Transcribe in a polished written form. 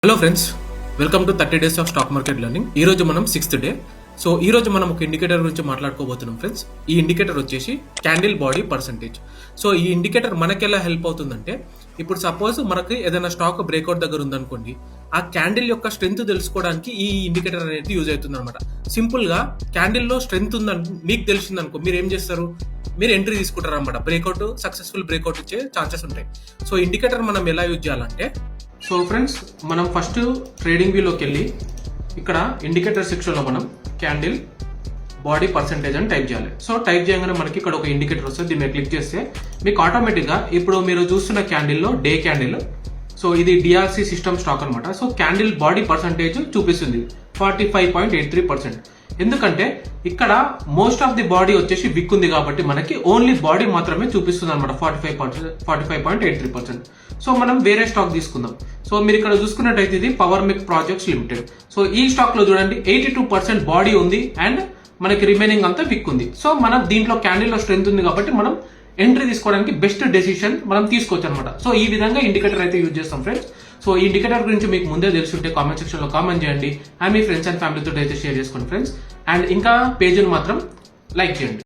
Hello friends, welcome to 30 days of stock market learning. ఈ రోజు మనం 6th డే. సో ఈ రోజు మనం ఒక ఇండికేటర్ గురించి మాట్లాడుకోబోతున్నాం ఫ్రెండ్స్. ఈ ఇండికేటర్ వచ్చేసి క్యాండిల్ బాడీ పర్సంటేజ్. సో ఈ ఇండికేటర్ మనకి ఎలా హెల్ప్ అవుతుందంటే, ఇప్పుడు సపోజ్ మనకి ఏదైనా స్టాక్ బ్రేక్అవుట్ దగ్గర ఉందనుకోండి, ఆ క్యాండిల్ యొక్క స్ట్రెంత్ తెలుసుకోవడానికి ఈ ఇండికేటర్ అనేది యూజ్ అవుతుంది అనమాట. సింపుల్ గా క్యాండిల్ లో స్ట్రెంత్ ఉందని మీకు తెలిసింది అనుకో, మీరు ఏం చేస్తారు? మీరు ఎంట్రీ తీసుకుంటారు అనమాట. బ్రేక్అవుట్ సక్సెస్ఫుల్ బ్రేక్అవుట్ ఇచ్చే ఛాన్సెస్ ఉంటాయి. సో ఇండికేటర్ మనం ఎలా యూజ్ చేయాలంటే, సో ఫ్రెండ్స్, మనం ఫస్ట్ ట్రేడింగ్ వ్యూలోకి వెళ్ళి ఇక్కడ ఇండికేటర్ సెక్షన్లో మనం క్యాండిల్ బాడీ పర్సంటేజ్ అని టైప్ చేయాలి. సో టైప్ చేయగానే మనకి ఇక్కడ ఒక ఇండికేటర్ వస్తుంది. దీన్ని క్లిక్ చేస్తే మీకు ఆటోమేటిక్గా ఇప్పుడు మీరు చూస్తున్న క్యాండిల్లో డే క్యాండిల్, సో ఇది డిఆర్సి సిస్టమ్ స్టాక్ అనమాట. సో క్యాండిల్ బాడీ పర్సంటేజ్ చూపిస్తుంది 45.83%. ఎందుకంటే ఇక్కడ మోస్ట్ ఆఫ్ ది బాడీ వచ్చేసి విక్ ఉంది కాబట్టి మనకి ఓన్లీ బాడీ మాత్రమే చూపిస్తుంది అనమాట 45.83%. సో మనం వేరే స్టాక్ తీసుకుందాం. సో మీరు ఇక్కడ చూసుకున్నట్టయితే ఇది పవర్ మిక్ ప్రాజెక్ట్స్ లిమిటెడ్. సో ఈ స్టాక్ లో చూడండి 82% బాడీ ఉంది అండ్ మనకి రిమైనింగ్ అంతా విక్ ఉంది. సో మనం దీంట్లో క్యాండిల్ లో స్ట్రెంత్ ఉంది కాబట్టి మనం ఎంట్రీ తీసుకోవడానికి బెస్ట్ డెసిషన్ మనం తీసుకోవచ్చు అనమాట. సో ఈ విధంగా ఇండికేటర్ అయితే యూజ్ చేస్తాం ఫ్రెండ్స్. సో ఈ ఇండికేటర్ గురించి మీకు ముందే తెలుసుంటే కామెంట్ సెక్షన్ లో కామెంట్ చేయండి అండ్ మీ ఫ్రెండ్స్ అండ్ ఫ్యామిలీతో అయితే షేర్ చేసుకోండి ఫ్రెండ్స్. అండ్ ఇంకా పేజీని మాత్రం లైక్ చేయండి.